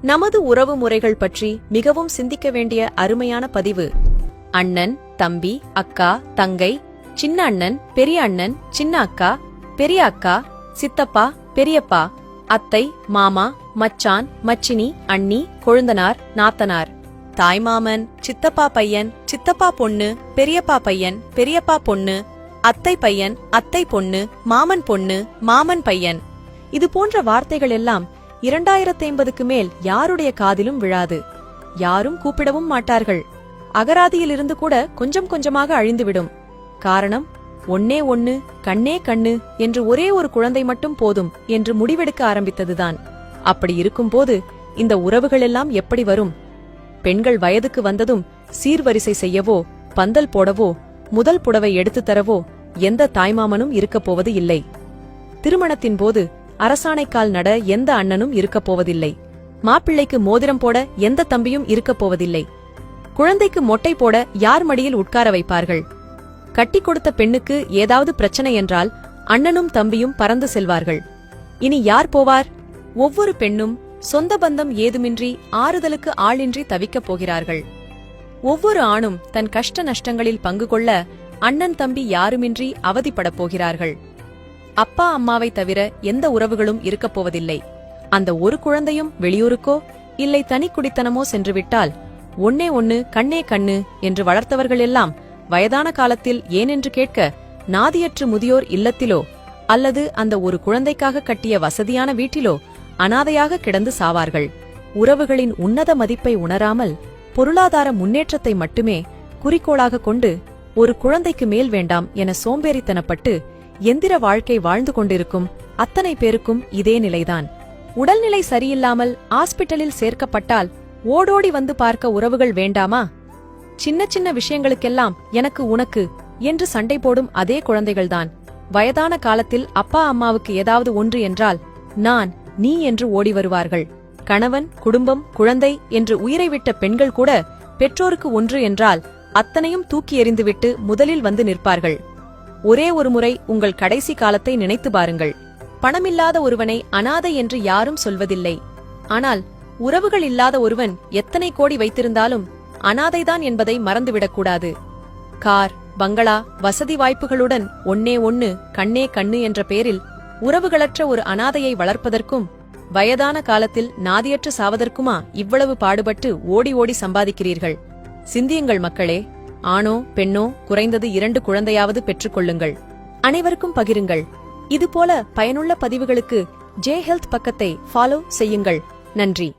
நமது உறவு முறைகள் பற்றி மிகவும் சிந்திக்க வேண்டிய அருமையான பதிவு. அண்ணன், தம்பி, அக்கா, தங்கை, சின்ன அண்ணன், பெரிய அண்ணன், சின்ன அக்கா, பெரிய அக்கா, சித்தப்பா, பெரியப்பா, அத்தை, மாமா, மச்சான், மச்சினி, அண்ணி, கொழுந்தனார், நாத்தனார், தாய்மாமன், சித்தப்பா பையன், சித்தப்பா பொண்ணு, பெரியப்பா பையன், பெரியப்பா பொண்ணு, அத்தை பையன், அத்தை பொண்ணு, மாமன் பொண்ணு, மாமன் பையன். இது போன்ற வார்த்தைகள் எல்லாம் 2050க்கு மேல் யாருடைய காதிலும் விழாது. யாரும் கூப்பிடவும் மாட்டார்கள். அகராதியிலிருந்து கூட கொஞ்சம் கொஞ்சமாக அழிந்துவிடும். காரணம், ஒன்னே ஒன்னு, கண்ணே கண்ணு என்று ஒரே ஒரு குழந்தை மட்டும் போதும் என்று முடிவெடுக்க ஆரம்பித்ததுதான். அப்படி இருக்கும்போது இந்த உறவுகளெல்லாம் எப்படி வரும்? பெண்கள் வயதுக்கு வந்ததும் சீர்வரிசை செய்யவோ, பந்தல் போடவோ, முதல் புடவை எடுத்து தரவோ எந்த தாய்மாமனும் இருக்கப் போவது இல்லை. திருமணத்தின் போது அரசாணைக்கால் நட எந்த அண்ணனும் இருக்கப் போவதில்லை. மாப்பிள்ளைக்கு மோதிரம் போட எந்த தம்பியும் இருக்கப் போவதில்லை. குழந்தைக்கு மொட்டை போட யார் மடியில் உட்கார வைப்பார்கள்? கட்டி கொடுத்த பெண்ணுக்கு ஏதாவது பிரச்சனை என்றால் அண்ணனும் தம்பியும் பறந்து செல்வார்கள். இனி யார் போவார்? ஒவ்வொரு பெண்ணும் சொந்த பந்தம் ஏதுமின்றி ஆறுதலுக்கு ஆளின்றி தவிக்கப் போகிறார்கள். ஒவ்வொரு ஆணும் தன் கஷ்ட நஷ்டங்களில் பங்கு கொள்ள அண்ணன் தம்பி யாருமின்றி அவதிப்படப் போகிறார்கள். அப்பா அம்மாவை தவிர எந்த உறவுகளும் இருக்கப் போவதில்லை. அந்த ஒரு குழந்தையும் வெளியூருக்கோ இல்லை தனி குடித்தனமோ சென்றுவிட்டால் ஒன்னே ஒன்னு, கண்ணே கண்ணு என்று வளர்த்தவர்கள் எல்லாம் வயதான காலத்தில் ஏனென்று கேட்க நாதியற்று முதியோர் இல்லத்திலோ அல்லது அந்த ஒரு குழந்தைக்காக கட்டிய வசதியான வீட்டிலோ அனாதையாக கிடந்து சாவார்கள். உறவுகளின் உன்னத மதிப்பை உணராமல் பொருளாதார முன்னேற்றத்தை மட்டுமே குறிக்கோளாக கொண்டு ஒரு குழந்தைக்கு மேல் வேண்டாம் என சோம்பேறித்தனப்பட்டு எந்திர வாழ்க்கை வாழ்ந்து கொண்டிருக்கும் அத்தனை பேருக்கும் இதே நிலைதான். உடல்நிலை சரியில்லாமல் ஆஸ்பிட்டலில் சேர்க்கப்பட்டால் ஓடோடி வந்து பார்க்க உறவுகள் வேண்டாமா? சின்ன சின்ன விஷயங்களுக்கெல்லாம் எனக்கு உனக்கு என்று சண்டை போடும் அதே குழந்தைகள்தான் வயதான காலத்தில் அப்பா அம்மாவுக்கு ஏதாவது ஒன்று என்றால் நான், நீ என்று ஓடி வருவார்கள். கணவன், குடும்பம், குழந்தை என்று உயிரை விட்ட பெண்கள் கூட பெற்றோருக்கு ஒன்று என்றால் அத்தனையும் தூக்கி எறிந்துவிட்டு முதலில் வந்து நிற்பார்கள். ஒரே ஒரு முறை உங்கள் கடைசி காலத்தை நினைத்து பாருங்கள். பணமில்லாத ஒருவனை அனாதை என்று யாரும் சொல்வதில்லை. ஆனால் உறவுகள் இல்லாத ஒருவன் எத்தனை கோடி வைத்திருந்தாலும் அனாதைதான் என்பதை மறந்துவிடக்கூடாது. கார், பங்களா, வசதி வாய்ப்புகளுடன் ஒன்னே ஒன்னு, கண்ணே கண்ணு என்ற பெயரில் உறவுகளற்ற ஒரு அனாதையை வளர்ப்பதற்கும் வயதான காலத்தில் நாதியற்று சாவதற்குமா இவ்வளவு பாடுபட்டு ஓடி ஓடி சம்பாதிக்கிறீர்கள்? சிந்தியுங்கள் மக்களே. ஆணோ பெண்ணோ குறைந்தது 2 குழந்தையாவது பெற்றுக்கொள்ளுங்கள். அனைவருக்கும் பகிருங்கள். இதுபோல பயனுள்ள பதிவுகளுக்கு ஜே ஹெல்த் பக்கத்தை ஃபாலோ செய்யுங்கள். நன்றி.